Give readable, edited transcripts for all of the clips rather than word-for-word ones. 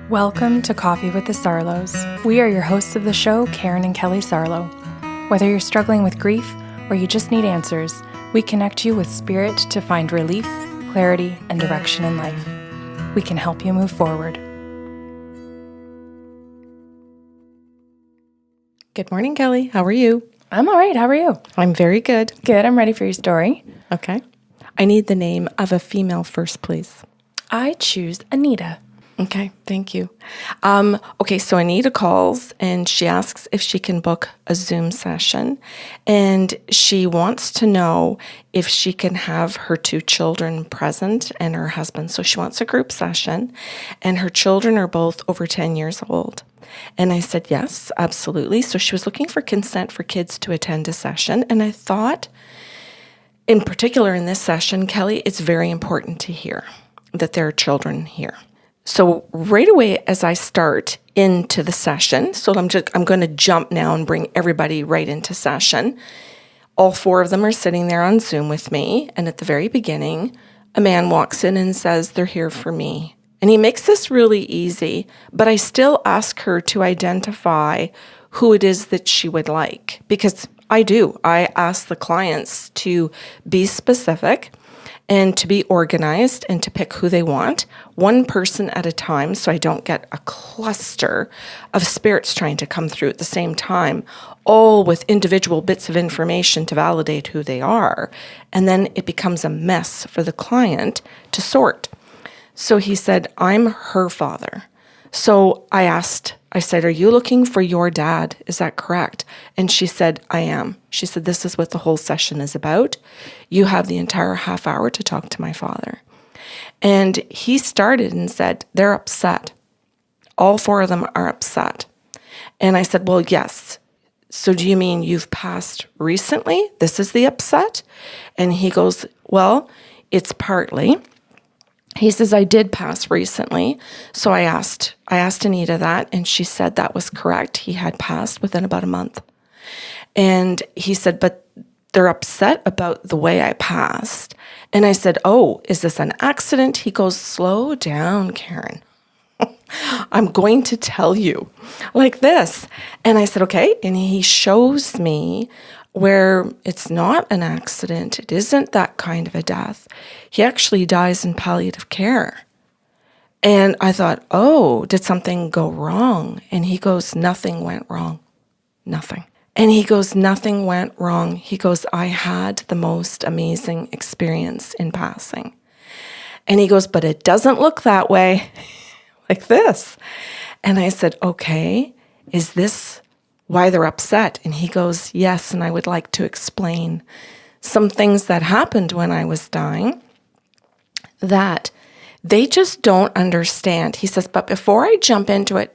Welcome to Coffee with the Sarlos. We are your hosts of the show, Karen and Kelly Sarlo. Whether you're struggling with grief or you just need answers, we connect you with spirit to find relief, clarity, and direction in life. We can help you move forward. Good morning, Kelly. How are you? I'm all right. How are you? I'm very good. Good. I'm ready for your story. Okay. I need the name of a female first, please. I choose Anita. Okay, thank you. Okay, so Anita calls and she asks if she can book a Zoom session, and she wants to know if she can have her 2 children present and her husband. So she wants a group session, and her children are both over 10 years old. And I said, yes, absolutely. So she was looking for consent for kids to attend a session, and I thought, in particular in this session, Kelly, it's very important to hear that there are children here. So right away as I start into the session, so I'm going to jump now and bring everybody right into session. All 4 of them are sitting there on Zoom with me, and at the very beginning, a man walks in and says, "They're here for me." And he makes this really easy, but I still ask her to identify who it is that she would like, because I ask the clients to be specific and to be organized and to pick who they want, one person at a time, so I don't get a cluster of spirits trying to come through at the same time, all with individual bits of information to validate who they are. And then it becomes a mess for the client to sort. So he said, "I'm her father." So I said, "Are you looking for your dad? Is that correct?" And she said, "I am." She said, "This is what the whole session is about. You have the entire half hour to talk to my father." And he started and said, "They're upset. All 4 of them are upset." And I said, "Well, yes. So do you mean you've passed recently? This is the upset?" And he goes, "Well, it's partly." He says, "I did pass recently." So I asked Anita that, and she said that was correct. He had passed within about a month. And he said, "But they're upset about the way I passed." And I said, "Oh, is this an accident?" He goes, "Slow down, Karen. I'm going to tell you like this." And I said, "Okay." And he shows me where it's not an accident. It isn't that kind of a death. He actually dies in palliative care. And I thought, oh, did something go wrong? And he goes, "Nothing went wrong. Nothing." And he goes, "Nothing went wrong." He goes, "I had the most amazing experience in passing." And he goes, "But it doesn't look that way." Like this. And I said, "Okay, is this why they're upset?" And he goes, "Yes, and I would like to explain some things that happened when I was dying that they just don't understand." He says, "But before I jump into it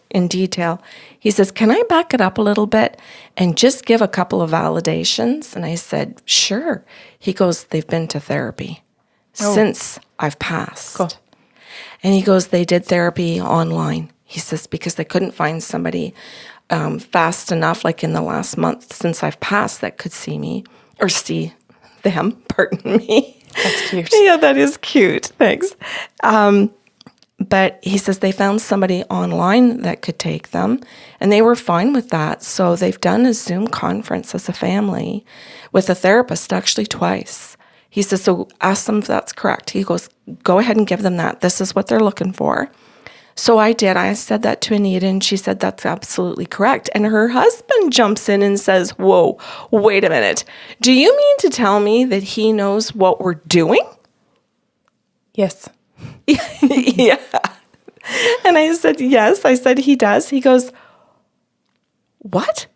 in detail," he says, "Can I back it up a little bit and just give a couple of validations?" And I said, "Sure." He goes, "They've been to therapy since I've passed." Cool. And he goes, "They did therapy online." He says, "Because they couldn't find somebody fast enough, like in the last month since I've passed, that could see me or see them." Pardon me. That's cute. Yeah, that is cute. Thanks. But he says they found somebody online that could take them, and they were fine with that. So they've done a Zoom conference as a family with a therapist actually twice. He says, "So ask them if that's correct." He goes, "Go ahead and give them that. This is what they're looking for." So I did. I said that to Anita, and she said, "That's absolutely correct." And her husband jumps in and says, "Whoa, wait a minute. Do you mean to tell me that he knows what we're doing?" Yes. Yeah. And I said, "Yes." I said, "He does." He goes, "What?"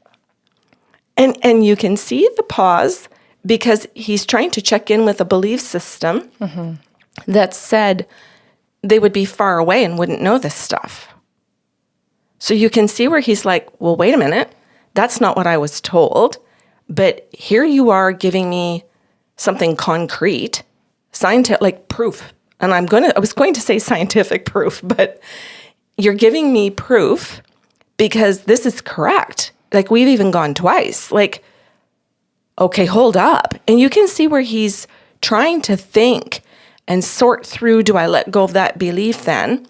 And you can see the pause because he's trying to check in with a belief system that said they would be far away and wouldn't know this stuff. So you can see where he's like, "Well, wait a minute. That's not what I was told. But here you are giving me something concrete, scientific, like proof." And I was going to say scientific proof, but you're giving me proof because this is correct. Like, we've even gone twice. Like, okay, hold up. And you can see where he's trying to think and sort through, do I let go of that belief then?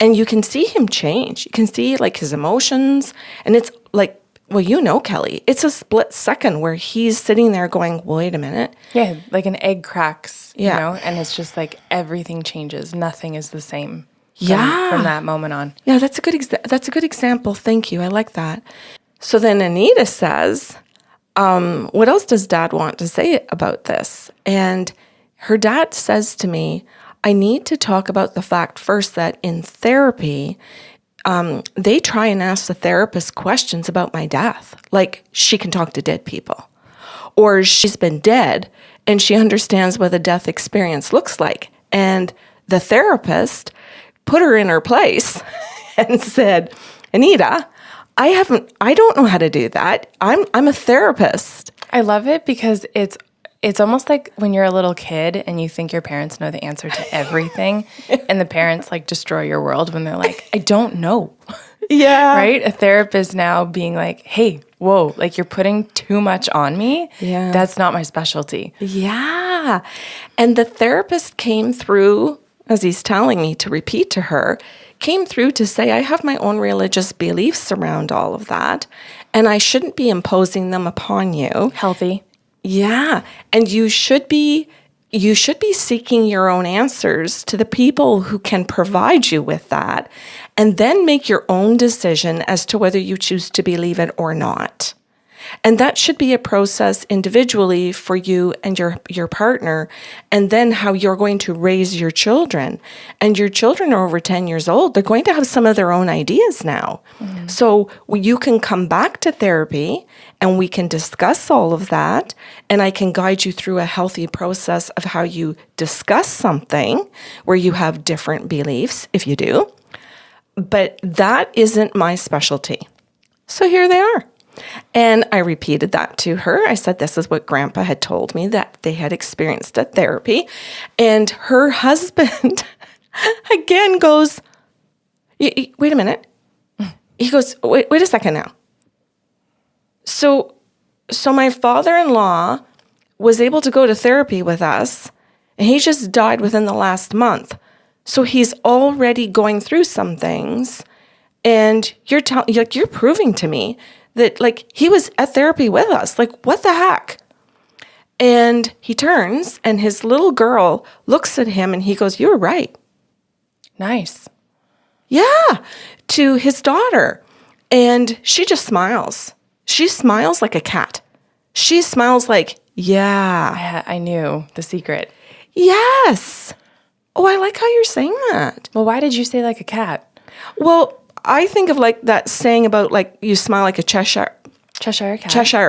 And you can see him change. You can see like his emotions. And it's like, well, you know, Kelly, it's a split second where he's sitting there going, wait a minute. Yeah, like an egg cracks, Yeah. you know, and it's just like everything changes. Nothing is the same from that moment on. Yeah, that's a good example. Thank you. I like that. So then Anita says, what else does Dad want to say about this? And her dad says to me, I need to talk about the fact first that in therapy, they try and ask the therapist questions about my death. Like she can talk to dead people. Or she's been dead and she understands what a death experience looks like. And the therapist put her in her place and said, Anita, I don't know how to do that. I'm a therapist. I love it because it's almost like when you're a little kid and you think your parents know the answer to everything and the parents like destroy your world when they're like, I don't know. Yeah. Right? A therapist now being like, hey, whoa, like you're putting too much on me. Yeah. That's not my specialty. Yeah. And the therapist came through, as he's telling me to repeat to her, came through to say, I have my own religious beliefs around all of that, and I shouldn't be imposing them upon you. Healthy. Yeah. And you should be seeking your own answers to the people who can provide you with that, and then make your own decision as to whether you choose to believe it or not. And that should be a process individually for you and your partner, and then how you're going to raise your children. And your children are over 10 years old. They're going to have some of their own ideas now. Mm-hmm. So you can come back to therapy and we can discuss all of that. And I can guide you through a healthy process of how you discuss something where you have different beliefs, if you do. But that isn't my specialty. So here they are. And I repeated that to her. I said, this is what Grandpa had told me that they had experienced at therapy. And her husband again goes, wait a minute. He goes, wait a second now. So my father-in-law was able to go to therapy with us, and he just died within the last month. So he's already going through some things, and you're proving to me that like he was at therapy with us. Like, what the heck? And he turns and his little girl looks at him and he goes, you were right. Nice. Yeah, to his daughter. And she just smiles. She smiles like a cat. She smiles like, yeah. I knew the secret. Yes. Oh, I like how you're saying that. Well, why did you say like a cat? Well, I think of like that saying about like you smile like a Cheshire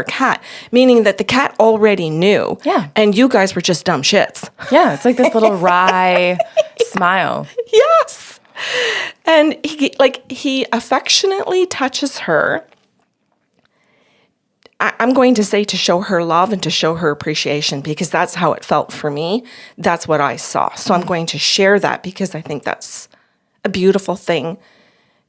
cat, meaning that the cat already knew. Yeah. And you guys were just dumb shits. Yeah, it's like this little wry smile. Yes. And he affectionately touches her. I'm going to say to show her love and to show her appreciation, because that's how it felt for me. That's what I saw. So I'm going to share that because I think that's a beautiful thing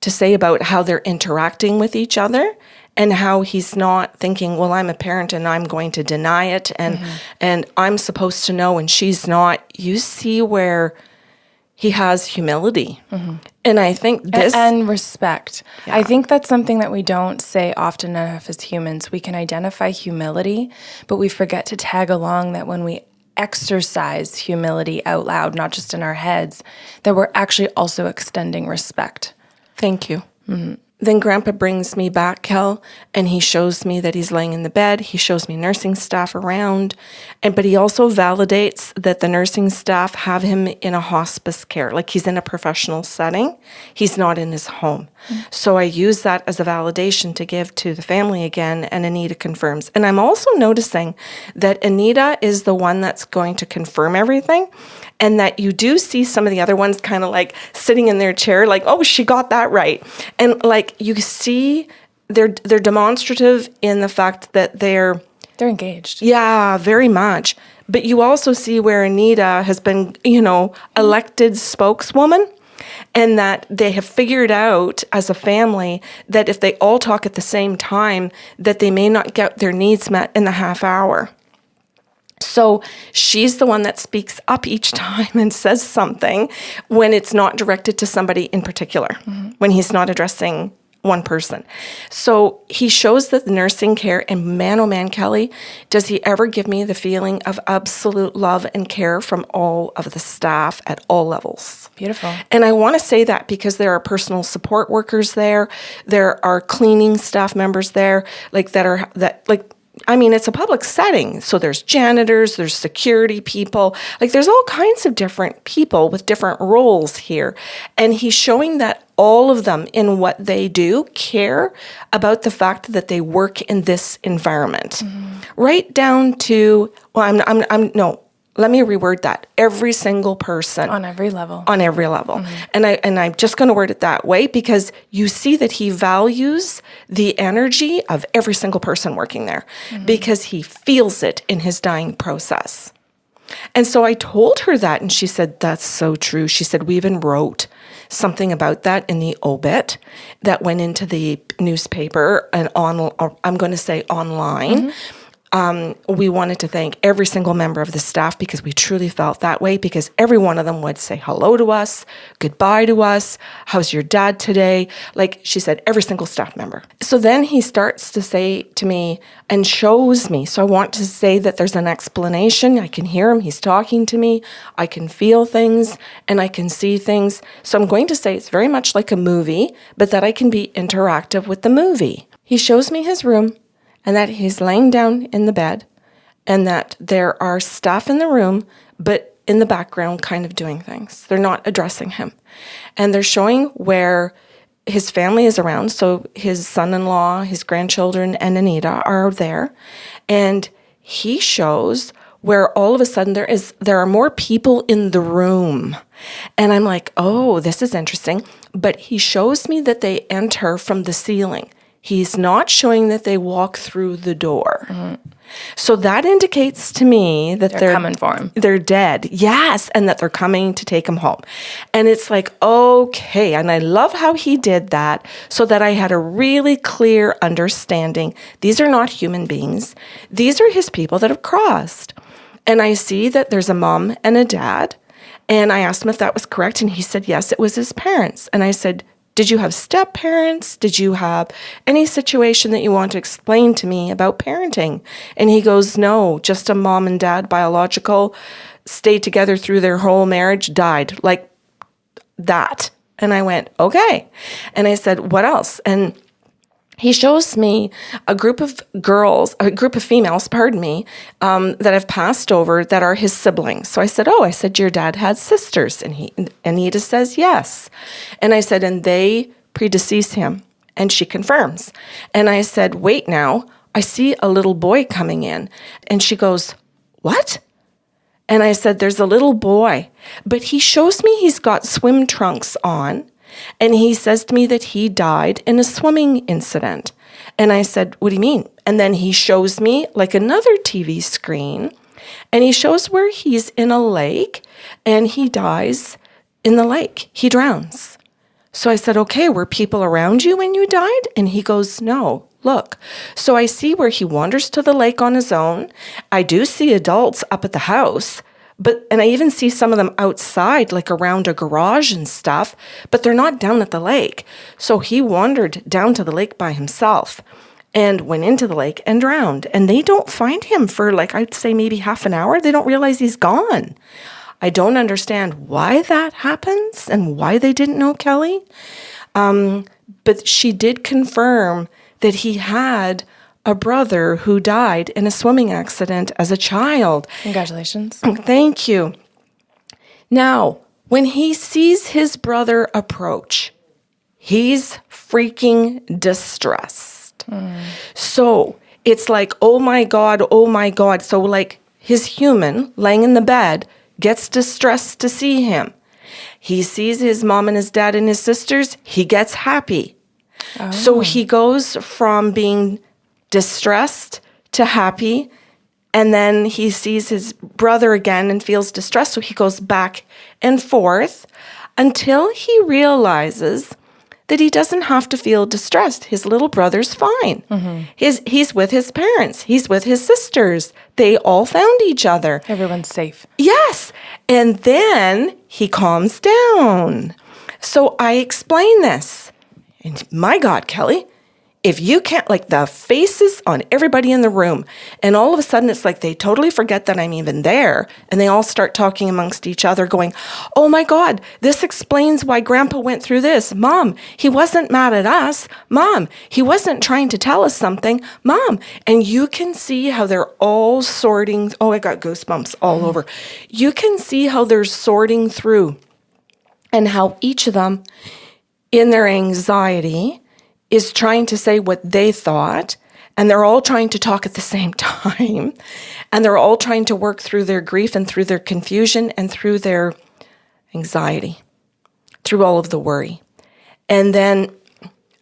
to say about how they're interacting with each other, and how he's not thinking, well, I'm a parent and I'm going to deny it and I'm supposed to know and she's not. You see where he has humility. Mm-hmm. And I think this... And respect. Yeah. I think that's something that we don't say often enough as humans. We can identify humility, but we forget to tag along that when we exercise humility out loud, not just in our heads, that we're actually also extending respect. Thank you. Mm-hmm. Then Grandpa brings me back, Kel, and he shows me that he's laying in the bed. He shows me nursing staff around, but he also validates that the nursing staff have him in a hospice care, like he's in a professional setting. He's not in his home. Mm-hmm. So I use that as a validation to give to the family again, and Anita confirms. And I'm also noticing that Anita is the one that's going to confirm everything, and that you do see some of the other ones kind of like sitting in their chair, like, oh, she got that right. And like you see they're demonstrative in the fact that they're engaged. Yeah, very much. But you also see where Anita has been, elected spokeswoman, and that they have figured out as a family that if they all talk at the same time, that they may not get their needs met in the half hour. So she's the one that speaks up each time and says something when it's not directed to somebody in particular, when he's not addressing one person. So he shows the nursing care, and man, oh man, Kelly, does he ever give me the feeling of absolute love and care from all of the staff at all levels. Beautiful. And I want to say that because there are personal support workers there, there are cleaning staff members there, it's a public setting. So there's janitors, there's security people, there's all kinds of different people with different roles here. And he's showing that all of them in what they do care about the fact that they work in this environment. Right down to, let me reword that. Every single person. On every level. On every level. And I'm just going to word it that way because you see that he values the energy of every single person working there because he feels it in his dying process. And so I told her that, and she said, that's so true. She said, we even wrote something about that in the obit that went into the newspaper and I'm going to say online. We wanted to thank every single member of the staff because we truly felt that way, because every one of them would say hello to us, goodbye to us, how's your dad today? She said, every single staff member. So then he starts to say to me and shows me. So I want to say that there's an explanation. I can hear him. He's talking to me. I can feel things and I can see things. So I'm going to say it's very much like a movie, but that I can be interactive with the movie. He shows me his room, and that he's laying down in the bed, and that there are staff in the room, but in the background kind of doing things. They're not addressing him. And they're showing where his family is around. So his son-in-law, his grandchildren, and Anita are there. And he shows where all of a sudden there are more people in the room. And I'm like, oh, this is interesting. But he shows me that they enter from the ceiling. He's not showing that they walk through the door. So that indicates to me that they're coming for him. They're dead. Yes. And that they're coming to take him home. And it's like, okay. And I love how he did that so that I had a really clear understanding. These are not human beings. These are his people that have crossed. And I see that there's a mom and a dad. And I asked him if that was correct. And he said, yes, it was his parents. And I said, did you have step parents? Did you have any situation that you want to explain to me about parenting? And he goes, no, just a mom and dad, biological, stayed together through their whole marriage, died like that. And I went, okay. And I said, what else? And he shows me a group of females, that have passed over that are his siblings. So I said, your dad had sisters. And Anita says, yes. And I said, and they predecease him. And she confirms. And I said, wait now, I see a little boy coming in. And she goes, what? And I said, there's a little boy. But he shows me he's got swim trunks on. And he says to me that he died in a swimming incident. And I said, what do you mean? And then he shows me another TV screen, and he shows where he's in a lake and he dies in the lake. He drowns. So I said, okay, were people around you when you died? And he goes, no, look. So I see where he wanders to the lake on his own. I do see adults up at the house. And I even see some of them outside, around a garage and stuff, but they're not down at the lake. So he wandered down to the lake by himself and went into the lake and drowned. And they don't find him for I'd say maybe half an hour. They don't realize he's gone. I don't understand why that happens and why they didn't know Kelly. But she did confirm that he had a brother who died in a swimming accident as a child. Congratulations. Thank you. Now, when he sees his brother approach, he's freaking distressed. So it's like, oh my God, oh my God. So his human laying in the bed gets distressed to see him. He sees his mom and his dad and his sisters. He gets happy. Oh. So he goes from being distressed to happy, and then he sees his brother again and feels distressed, so he goes back and forth until he realizes that he doesn't have to feel distressed. His little brother's fine. He's with his parents. He's with his sisters. They all found each other. Everyone's safe. Yes. And then he calms down. So I explain this. And my God, Kelly, if you can't, like the faces on everybody in the room, and all of a sudden it's like they totally forget that I'm even there, and they all start talking amongst each other going, oh my God, this explains why Grandpa went through this. Mom, he wasn't mad at us. Mom, he wasn't trying to tell us something. Mom, and you can see how they're all sorting. Oh, I got goosebumps all over. You can see how they're sorting through and how each of them in their anxiety is trying to say what they thought, and they're all trying to talk at the same time, and they're all trying to work through their grief and through their confusion and through their anxiety, through all of the worry. And then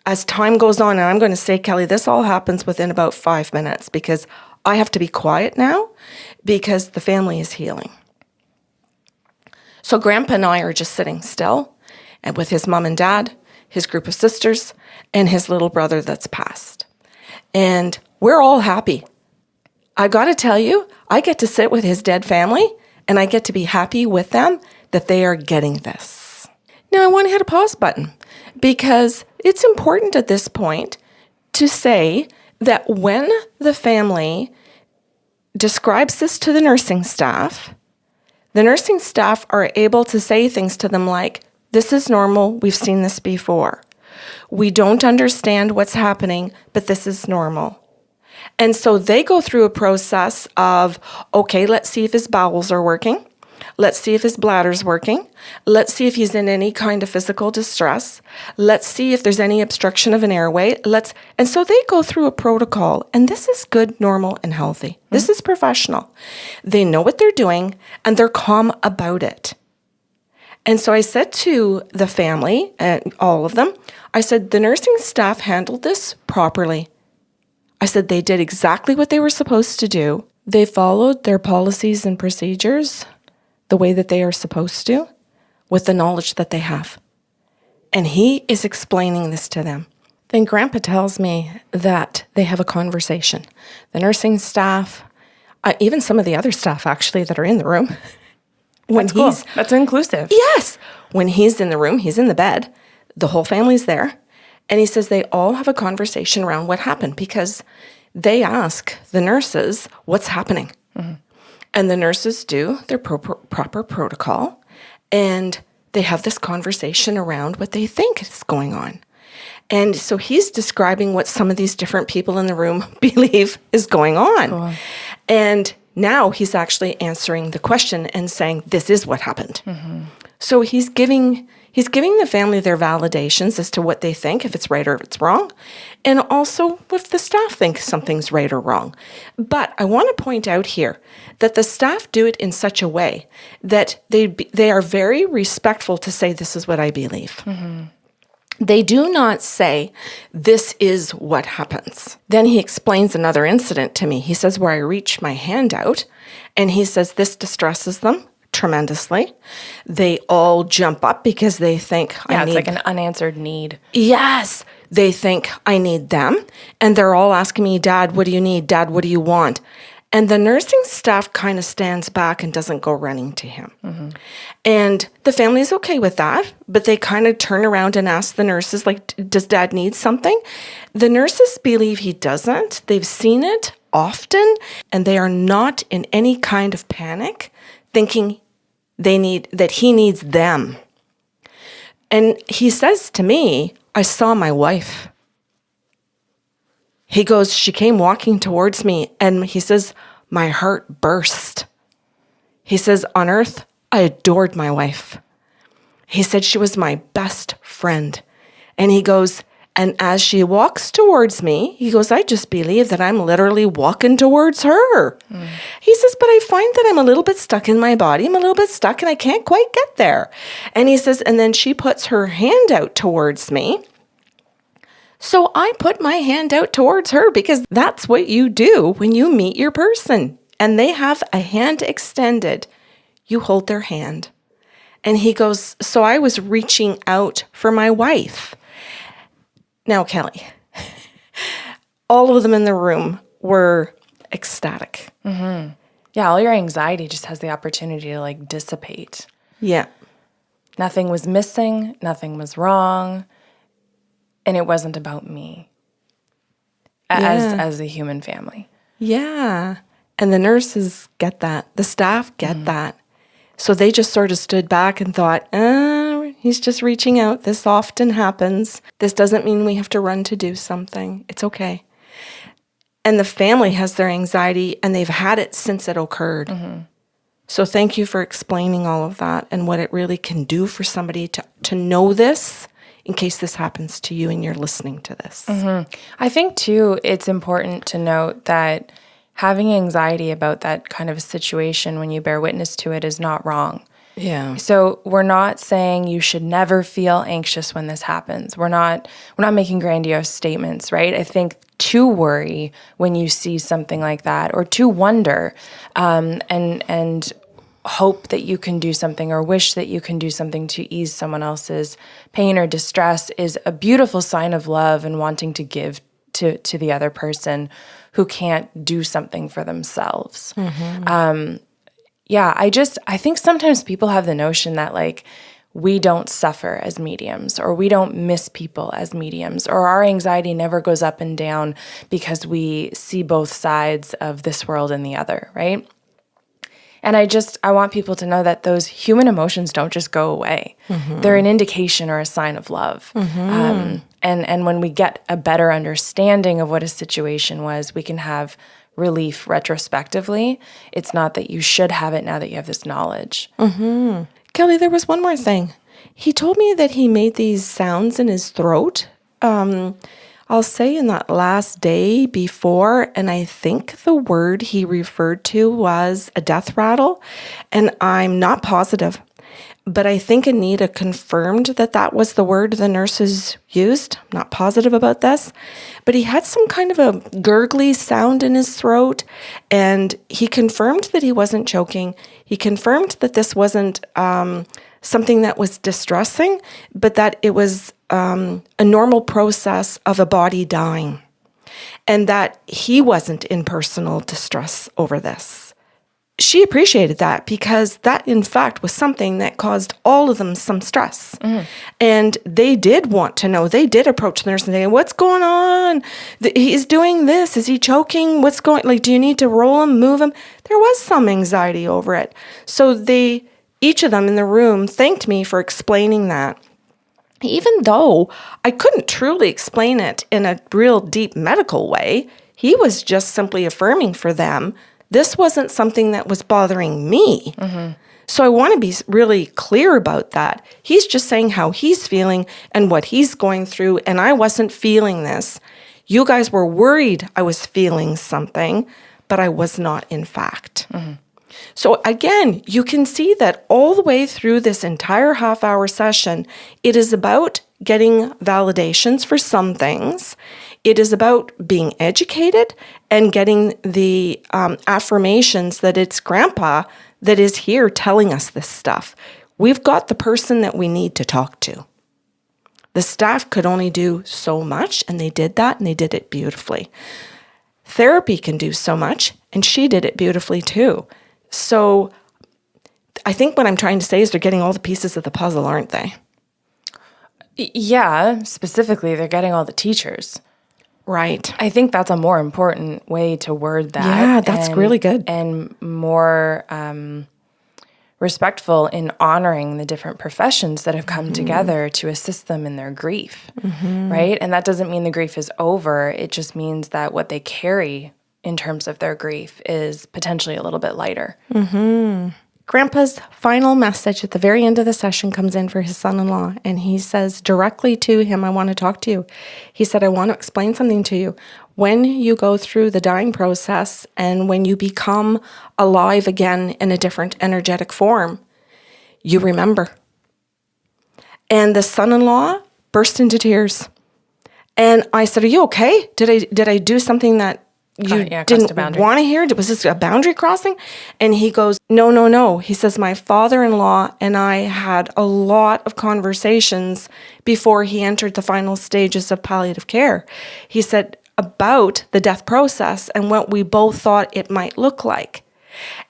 as time goes on, and I'm going to say, Kelly, this all happens within about 5 minutes because I have to be quiet now because the family is healing. So Grandpa and I are just sitting still and with his mom and dad, his group of sisters, and his little brother that's passed. And we're all happy. I got to tell you, I get to sit with his dead family, and I get to be happy with them that they are getting this. Now, I want to hit a pause button because it's important at this point to say that when the family describes this to the nursing staff are able to say things to them like, this is normal, we've seen this before. We don't understand what's happening, but this is normal. And so they go through a process of, okay, let's see if his bowels are working. Let's see if his bladder's working. Let's see if he's in any kind of physical distress. Let's see if there's any obstruction of an airway. And so they go through a protocol, and this is good, normal, and healthy. This is professional. They know what they're doing, and they're calm about it. And so I said to the family, all of them, I said, the nursing staff handled this properly. I said, they did exactly what they were supposed to do. They followed their policies and procedures the way that they are supposed to with the knowledge that they have. And he is explaining this to them. Then Grandpa tells me that they have a conversation. The nursing staff, even some of the other staff actually that are in the room, That's inclusive. Yes. When he's in the room, he's in the bed, the whole family's there. And he says they all have a conversation around what happened because they ask the nurses what's happening. And the nurses do their proper protocol. And they have this conversation around what they think is going on. And so he's describing what some of these different people in the room believe is going on. Cool. And now he's actually answering the question and saying, this is what happened. So he's giving the family their validations as to what they think, if it's right or if it's wrong, and also if the staff thinks something's right or wrong. But I want to point out here that the staff do it in such a way that they are very respectful to say, this is what I believe. They do not say, this is what happens. Then he explains another incident to me. He says, where I reach my hand out, and he says, this distresses them tremendously. They all jump up because they think, it's like an unanswered need. Yes. They think, I need them. And they're all asking me, Dad, what do you need? Dad, what do you want? And the nursing staff kind of stands back and doesn't go running to him. And the family's okay with that, but they kind of turn around and ask the nurses, like, does Dad need something? The nurses believe he doesn't. They've seen it often, and they are not in any kind of panic, thinking that he needs them. And he says to me, I saw my wife. He goes, she came walking towards me, and he says, my heart burst. He says, on earth, I adored my wife. He said she was my best friend. And he goes, and as she walks towards me, he goes, I just believe that I'm literally walking towards her. He says, but I find that I'm a little bit stuck in my body. I'm a little bit stuck, and I can't quite get there. And he says, and then she puts her hand out towards me. So I put my hand out towards her because that's what you do when you meet your person and they have a hand extended. You hold their hand. And he goes, so I was reaching out for my wife. Now, Kelly, all of them in the room were ecstatic. Yeah, all your anxiety just has the opportunity to like dissipate. Yeah. Nothing was missing, nothing was wrong, and it wasn't about me as a human family. Yeah. And the nurses get that. The staff get that. So they just sort of stood back and thought, he's just reaching out. This often happens. This doesn't mean we have to run to do something. It's okay. And the family has their anxiety, and they've had it since it occurred. So thank you for explaining all of that and what it really can do for somebody to know this in case this happens to you and you're listening to this. I think, too, it's important to note that having anxiety about that kind of a situation when you bear witness to it is not wrong. Yeah. So we're not saying you should never feel anxious when this happens. We're not making grandiose statements, right? I think to worry when you see something like that, or to wonder and hope that you can do something or wish that you can do something to ease someone else's pain or distress, is a beautiful sign of love and wanting to give to the other person who can't do something for themselves. I think sometimes people have the notion that like we don't suffer as mediums, or we don't miss people as mediums, or our anxiety never goes up and down because we see both sides of this world and the other, right? And I want people to know that those human emotions don't just go away. They're an indication or a sign of love. And when we get a better understanding of what a situation was, we can have relief retrospectively. It's not that you should have it now that you have this knowledge. Kelly, there was one more thing. He told me that he made these sounds in his throat. I'll say in that last day before, and I think the word he referred to was a death rattle, and I'm not positive, but I think Anita confirmed that that was the word the nurses used. I'm not positive about this, but he had some kind of a gurgly sound in his throat, and he confirmed that he wasn't choking. He confirmed that this wasn't something that was distressing, but that it was a normal process of a body dying, and that he wasn't in personal distress over this. She appreciated that because that, in fact, was something that caused all of them some stress. And they did want to know. They did approach the nurse and say, what's going on? He's doing this. Is he choking? What's going, like, do you need to roll him, move him? There was some anxiety over it. So each of them in the room thanked me for explaining that. Even though I couldn't truly explain it in a real deep medical way, he was just simply affirming for them, this wasn't something that was bothering me. So I want to be really clear about that. He's just saying how he's feeling and what he's going through, and I wasn't feeling this. You guys were worried I was feeling something, but I was not, in fact. So again, you can see that all the way through this entire half-hour session, it is about getting validations for some things. It is about being educated and getting the affirmations that it's Grandpa that is here telling us this stuff. We've got the person that we need to talk to. The staff could only do so much, and they did that, and they did it beautifully. Therapy can do so much, and she did it beautifully too. So I think what I'm trying to say is they're getting all the pieces of the puzzle, aren't they? Yeah, specifically, they're getting all the teachers. Right. I think that's a more important way to word that. Yeah, that's really good. And more respectful in honoring the different professions that have come together to assist them in their grief, right? And that doesn't mean the grief is over. It just means that what they carry in terms of their grief is potentially a little bit lighter. Grandpa's final message at the very end of the session comes in for his son-in-law, and he says directly to him, I want to talk to you. He said, I want to explain something to you. When you go through the dying process and when you become alive again in a different energetic form, you remember. And the son-in-law burst into tears. And I said, are you okay? Did I do something that didn't want to hear it? Was this a boundary crossing? And he goes, no, no, no. He says, my father-in-law and I had a lot of conversations before he entered the final stages of palliative care. He said about the death process and what we both thought it might look like.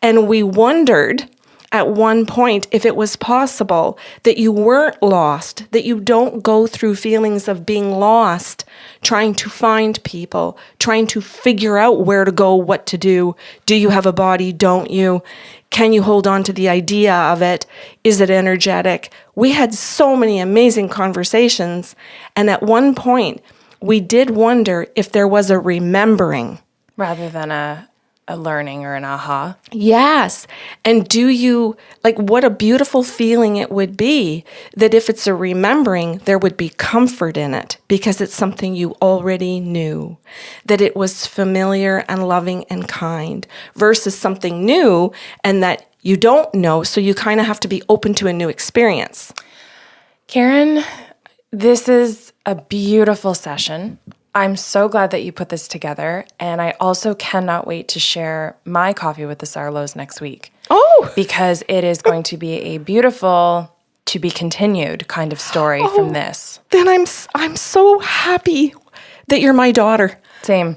And we wondered at one point if it was possible that you weren't lost, that you don't go through feelings of being lost, trying to find people, trying to figure out where to go, what to do. Do you have a body? Don't you? Can you hold on to the idea of it? Is it energetic? We had so many amazing conversations. And at one point, we did wonder if there was a remembering. Rather than a learning or an aha. Yes. And do you, what a beautiful feeling it would be that if it's a remembering, there would be comfort in it because it's something you already knew, that it was familiar and loving and kind versus something new and that you don't know. So you kind of have to be open to a new experience. Karen, this is a beautiful session. I'm so glad that you put this together, and I also cannot wait to share my coffee with the Sarlos next week. Oh! Because it is going to be a beautiful, to be continued kind of story from this. Then I'm so happy that you're my daughter. Same.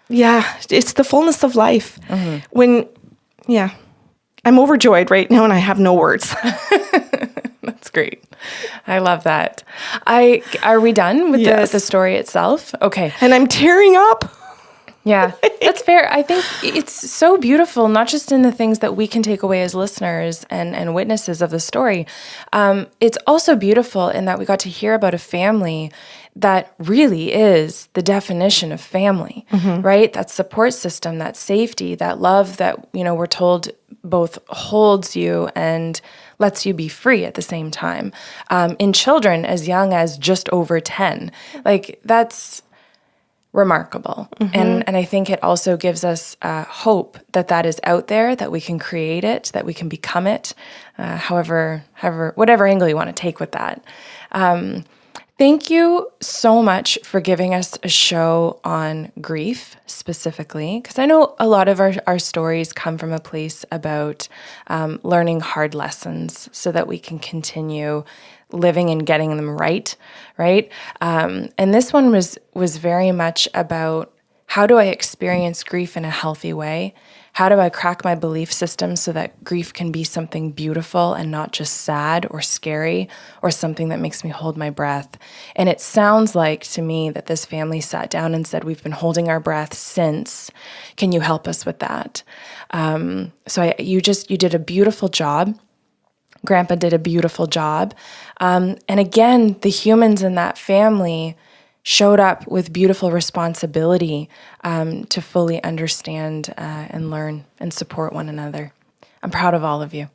It's the fullness of life. Mm-hmm. I'm overjoyed right now, and I have no words. That's great. I love that. Are we done with the story itself? Okay. And I'm tearing up. Yeah, that's fair. I think it's so beautiful, not just in the things that we can take away as listeners and witnesses of the story. It's also beautiful in that we got to hear about a family that really is the definition of family, right? That support system, that safety, that love that, we're told both holds you and lets you be free at the same time. In children as young as just over 10, that's remarkable. Mm-hmm. And I think it also gives us hope that is out there, that we can create it, that we can become it, however, whatever angle you want to take with that. Thank you so much for giving us a show on grief specifically, because I know a lot of our stories come from a place about learning hard lessons so that we can continue living and getting them right? And this one was very much about how do I experience grief in a healthy way? How do I crack my belief system so that grief can be something beautiful and not just sad or scary or something that makes me hold my breath? And it sounds like to me that this family sat down and said, we've been holding our breath since. Can you help us with that? You did a beautiful job. Grandpa did a beautiful job. And again, the humans in that family showed up with beautiful responsibility to fully understand and learn and support one another. I'm proud of all of you.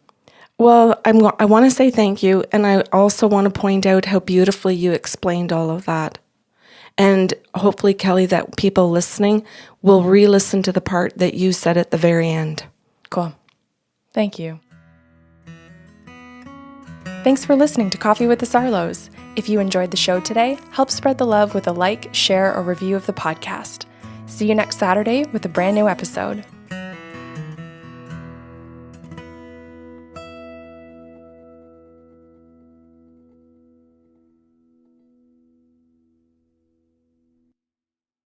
Well, I want to say thank you, and I also want to point out how beautifully you explained all of that. And hopefully, Kelly, that people listening will re-listen to the part that you said at the very end. Cool. Thank you. Thanks for listening to Coffee with the Sarlos. If you enjoyed the show today, help spread the love with a like, share, or review of the podcast. See you next Saturday with a brand new episode.